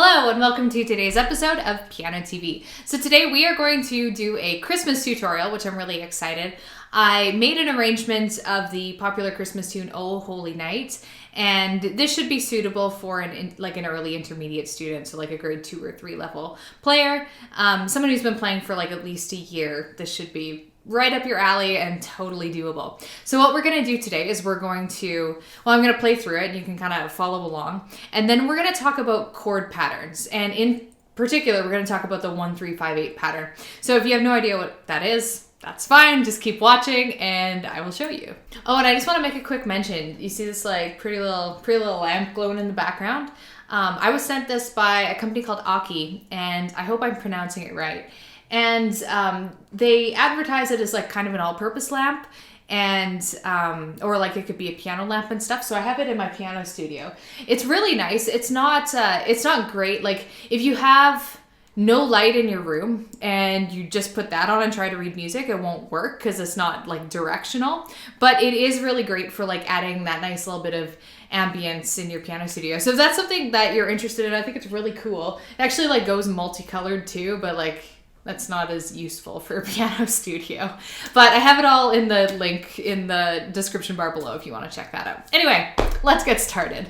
Hello and welcome to today's episode of pianoTV. So today we are going to do a Christmas tutorial, which I'm really excited. I made an arrangement of the popular Christmas tune, "Oh Holy Night," and this should be suitable for an early intermediate student, so like a grade 2 or 3 level player. Someone who's been playing for like at least a year. This should be right up your alley and totally doable. So what we're going to do today is I'm going to play through it and you can kind of follow along. And then we're going to talk about chord patterns. And in particular, we're going to talk about the 1-3-5-8 pattern. So if you have no idea what that is, that's fine. Just keep watching and I will show you. Oh, and I just want to make a quick mention. You see this like pretty little lamp glowing in the background? I was sent this by a company called Aki, and I hope I'm pronouncing it right. And they advertise it as like kind of an all-purpose lamp, and or like it could be a piano lamp and stuff. So I have it in my piano studio. It's really nice. It's not great. Like if you have no light in your room and you just put that on and try to read music, it won't work because it's not like directional. But it is really great for like adding that nice little bit of ambience in your piano studio. So if that's something that you're interested in, I think it's really cool. It actually like goes multicolored too, but like that's not as useful for a piano studio. But I have it all in the link in the description bar below if you want to check that out. Anyway, let's get started.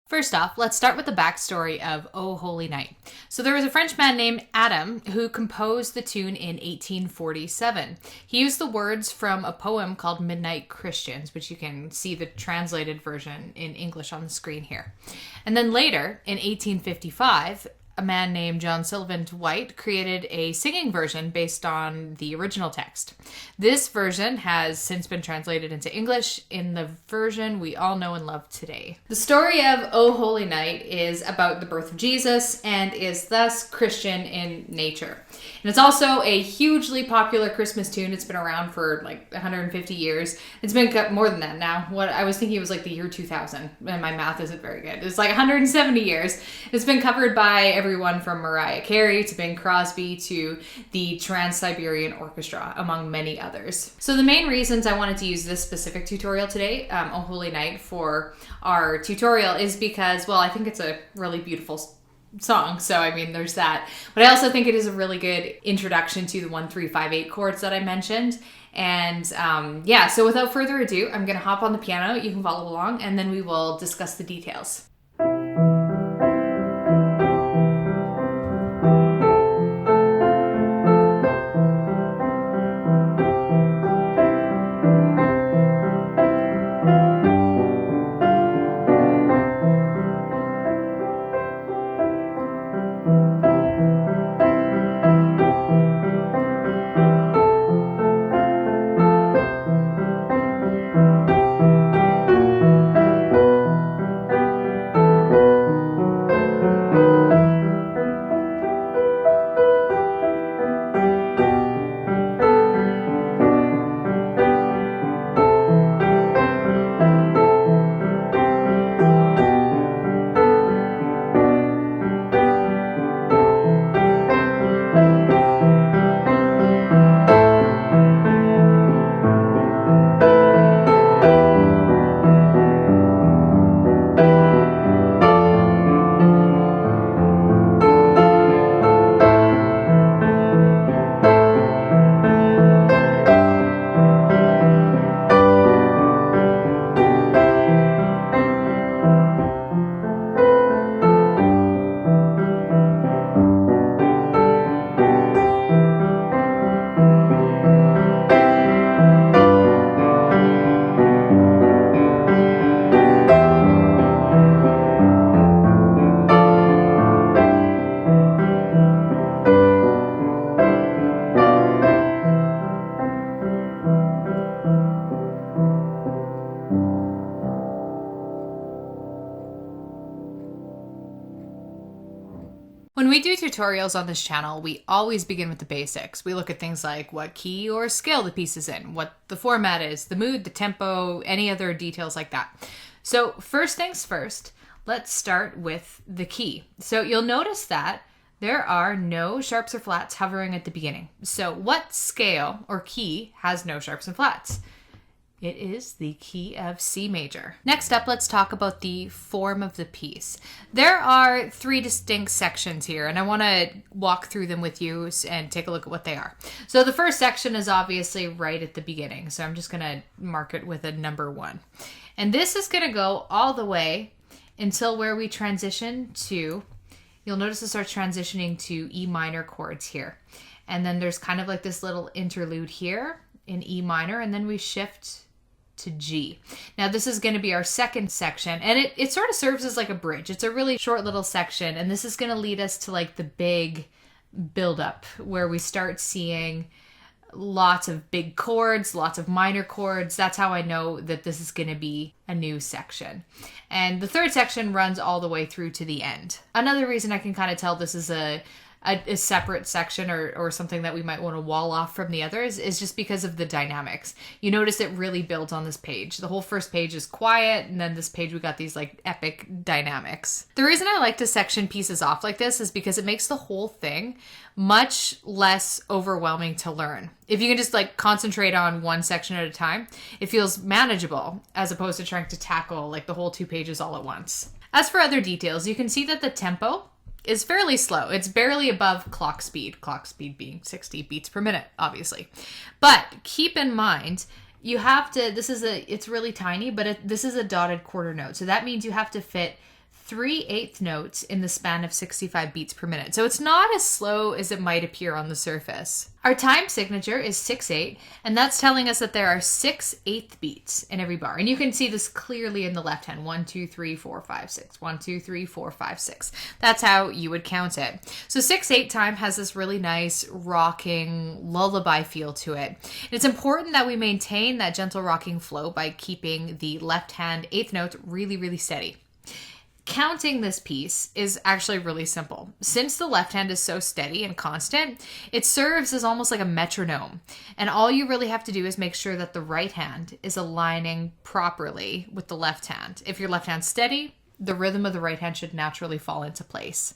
First off, let's start with the backstory of "Oh Holy Night." So there was a French man named Adam who composed the tune in 1847. He used the words from a poem called "Midnight Christians," which you can see the translated version in English on the screen here. And then later, in 1855, a man named John Sullivan Dwight created a singing version based on the original text. This version has since been translated into English in the version we all know and love today. The story of "Oh Holy Night" is about the birth of Jesus and is thus Christian in nature. And it's also a hugely popular Christmas tune. It's been around for like 150 years. It's been more than that now. What I was thinking it was like the year 2000, and my math isn't very good. It's like 170 years. It's been covered by everyone from Mariah Carey to Bing Crosby to the Trans-Siberian Orchestra, among many others. So the main reasons I wanted to use this specific tutorial today, "Oh Holy Night," for our tutorial is because, well, I think it's a really beautiful song. So, I mean, there's that. But I also think it is a really good introduction to the 1-3-5-8 chords that I mentioned. And yeah, so without further ado, I'm going to hop on the piano. You can follow along and then we will discuss the details. When we do tutorials on this channel, we always begin with the basics. We look at things like what key or scale the piece is in, what the format is, the mood, the tempo, any other details like that. So first things first, let's start with the key. So you'll notice that there are no sharps or flats hovering at the beginning. So what scale or key has no sharps and flats? It is the key of C major. Next up, let's talk about the form of the piece. There are 3 distinct sections here, and I want to walk through them with you and take a look at what they are. So the first section is obviously right at the beginning, so I'm just going to mark it with a number 1. And this is going to go all the way until where we transition to, you'll notice it starts transitioning to E minor chords here. And then there's kind of like this little interlude here in E minor, and then we shift to G. Now this is going to be our second section, and it sort of serves as like a bridge. It's a really short little section, and this is going to lead us to like the big build-up where we start seeing lots of big chords, lots of minor chords. That's how I know that this is going to be a new section. And the third section runs all the way through to the end. Another reason I can kind of tell this is a separate section or something that we might want to wall off from the others is just because of the dynamics. You notice it really builds on this page. The whole first page is quiet, and then this page we got these like epic dynamics. The reason I like to section pieces off like this is because it makes the whole thing much less overwhelming to learn. If you can just like concentrate on one section at a time, it feels manageable as opposed to trying to tackle like the whole 2 pages all at once. As for other details, you can see that the tempo is fairly slow. It's barely above clock speed being 60 beats per minute, obviously. But keep in mind, you have to, it's really tiny, but this is a dotted quarter note. So that means you have to fit 3/8 notes in the span of 65 beats per minute. So it's not as slow as it might appear on the surface. Our time signature is 6/8, and that's telling us that there are 6/8 beats in every bar. And you can see this clearly in the left hand. 1, 2, 3, 4, 5, 6. 1, 2, 3, 4, 5, 6. That's how you would count it. So 6/8 time has this really nice rocking lullaby feel to it. And it's important that we maintain that gentle rocking flow by keeping the left hand 8th note really, really steady. Counting this piece is actually really simple. Since the left hand is so steady and constant, it serves as almost like a metronome. And all you really have to do is make sure that the right hand is aligning properly with the left hand. If your left hand's steady, the rhythm of the right hand should naturally fall into place.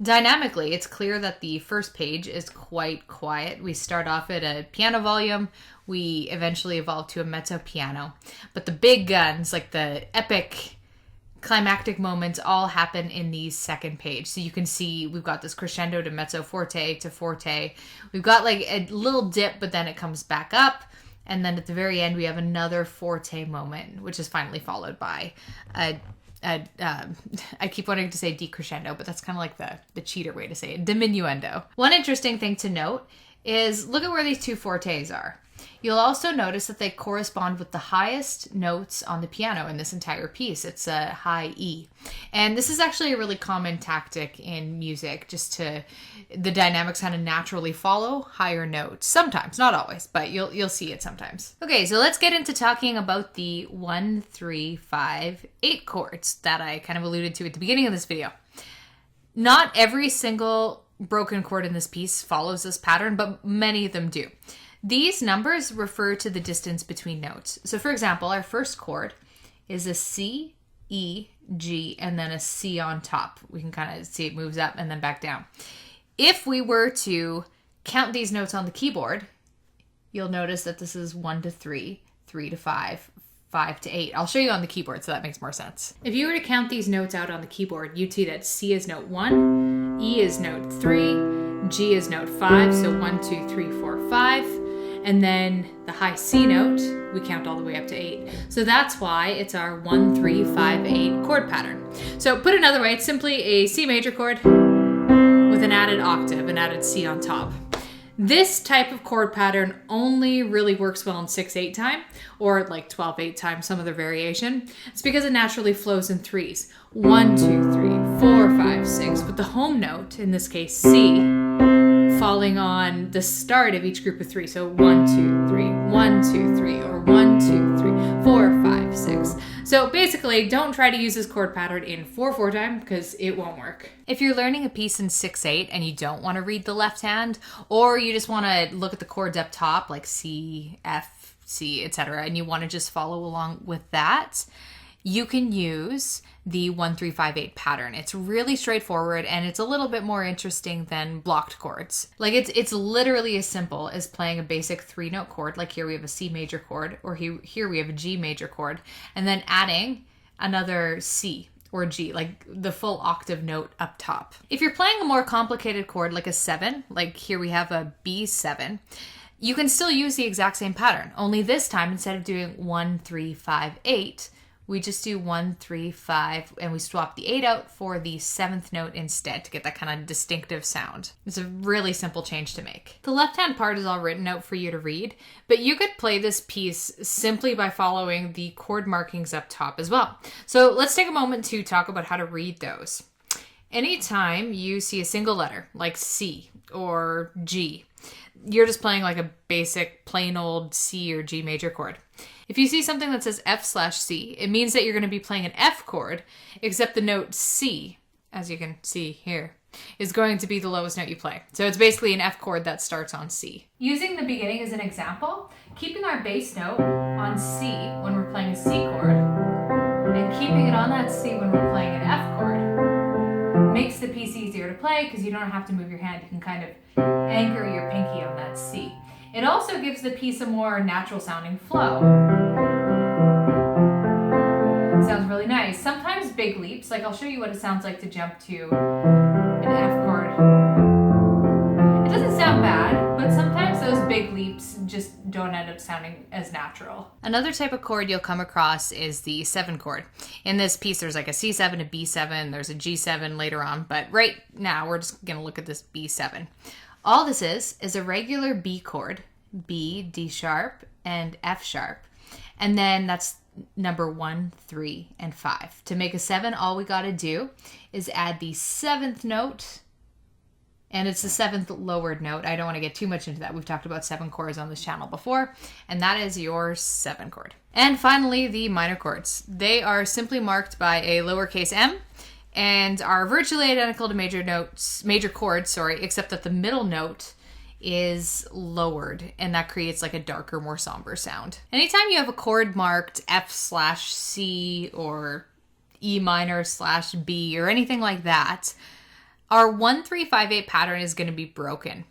Dynamically, it's clear that the first page is quite quiet. We start off at a piano volume. We eventually evolve to a mezzo piano. But the big guns, like the epic climactic moments, all happen in the second page. So you can see we've got this crescendo to mezzo forte to forte. We've got like a little dip, but then it comes back up. And then at the very end, we have another forte moment, which is finally followed by I keep wanting to say decrescendo, but that's kind of like the cheater way to say it, diminuendo. One interesting thing to note is look at where these 2 fortes are. You'll also notice that they correspond with the highest notes on the piano in this entire piece. It's a high E. And this is actually a really common tactic in music, just to, the dynamics kind of naturally follow higher notes. Sometimes, not always, but you'll see it sometimes. Okay, so let's get into talking about the 1, 3, 5, 8 chords that I kind of alluded to at the beginning of this video. Not every single broken chord in this piece follows this pattern, but many of them do. These numbers refer to the distance between notes. So for example, our first chord is a C, E, G, and then a C on top. We can kind of see it moves up and then back down. If we were to count these notes on the keyboard, you'll notice that this is 1 to 3, 3 to 5, 5 to 8. I'll show you on the keyboard so that makes more sense. If you were to count these notes out on the keyboard, you'd see that C is note 1, E is note 3, G is note 5, so 1, 2, 3, 4, 5. And then the high C note, we count all the way up to 8. So that's why it's our 1, 3, 5, 8 chord pattern. So put another way, it's simply a C major chord with an added octave, an added C on top. This type of chord pattern only really works well in 6/8 time, or like 12/8 time, some other variation. It's because it naturally flows in 3s. 1, 2, 3, 4, 5, 6, with the home note, in this case C, falling on the start of each group of 3. So 1, 2, 3, 1, 2, 3, or 1, 2, 3, 4, 5, 6. So basically, don't try to use this chord pattern in 4/4 time because it won't work. If you're learning a piece in 6/8 and you don't want to read the left hand, or you just want to look at the chords up top like C, F, C, etc., and you want to just follow along with that, you can use the 1-3-5-8 pattern. It's really straightforward and it's a little bit more interesting than blocked chords. Like it's literally as simple as playing a basic 3-note chord. Like here we have a C major chord, or here we have a G major chord, and then adding another C or G, like the full octave note up top. If you're playing a more complicated chord like a 7, like here we have a B7, you can still use the exact same pattern, only this time instead of doing 1-3-5-8, we just do 1-3-5 and we swap the 8 out for the 7th note instead to get that kind of distinctive sound. It's a really simple change to make. The left-hand part is all written out for you to read, but you could play this piece simply by following the chord markings up top as well. So let's take a moment to talk about how to read those. Anytime you see a single letter like C or G, you're just playing like a basic plain old C or G major chord. If you see something that says F/C, it means that you're going to be playing an F chord, except the note C, as you can see here, is going to be the lowest note you play. So it's basically an F chord that starts on C. Using the beginning as an example, keeping our bass note on C when we're playing a C chord, and keeping it on that C when we're playing an F chord, makes the piece easier to play because you don't have to move your hand. You can kind of anchor your pinky on that C. It also gives the piece a more natural sounding flow. It sounds really nice. Sometimes big leaps, like I'll show you what it sounds like to jump to an F chord. It doesn't sound bad, but sometimes those big leaps just don't end up sounding as natural. Another type of chord you'll come across is the 7 chord. In this piece, there's like a C7, a B7, there's a G7 later on, but right now we're just gonna look at this B7. All this is a regular B chord, B, D sharp, and F sharp. And then that's number 1, 3, and 5. To make a 7, all we gotta do is add the 7th note, and it's the 7th lowered note. I don't want to get too much into that. We've talked about 7 chords on this channel before, and that is your 7 chord. And finally, the minor chords. They are simply marked by a lowercase m, and are virtually identical to major chords, except that the middle note is lowered, and that creates like a darker, more somber sound. Anytime you have a chord marked F/C or E minor/B or anything like that, our 1-3-5-8 pattern is going to be broken.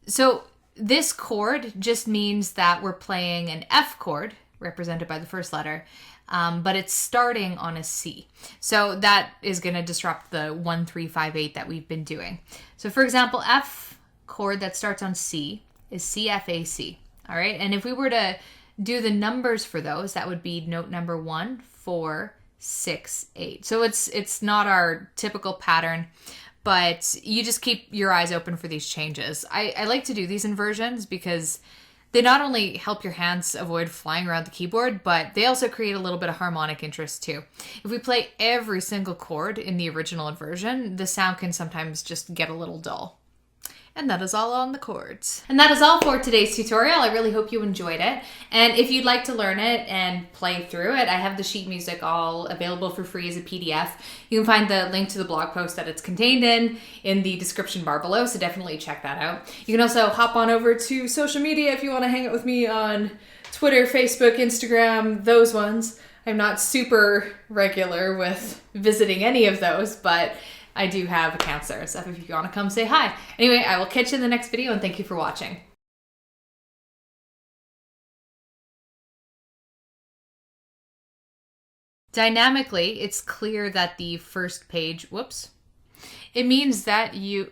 So this chord just means that we're playing an F chord, represented by the first letter, but it's starting on a C. So that is going to disrupt the 1-3-5-8 that we've been doing. So for example, F chord that starts on C is C/F/A/C. All right. And if we were to do the numbers for those, that would be note number 1, 4, 6, 8. So it's not our typical pattern, but you just keep your eyes open for these changes. I like to do these inversions because they not only help your hands avoid flying around the keyboard, but they also create a little bit of harmonic interest too. If we play every single chord in the original inversion, the sound can sometimes just get a little dull. And that is all on the chords. And that is all for today's tutorial. I really hope you enjoyed it. And if you'd like to learn it and play through it, I have the sheet music all available for free as a PDF. You can find the link to the blog post that it's contained in the description bar below, so definitely check that out. You can also hop on over to social media if you want to hang out with me on Twitter, Facebook, Instagram, those ones. I'm not super regular with visiting any of those, but I do have accounts there, so if you want to come say hi. Anyway, I will catch you in the next video, and thank you for watching. Dynamically, it's clear that the first page, it means that you,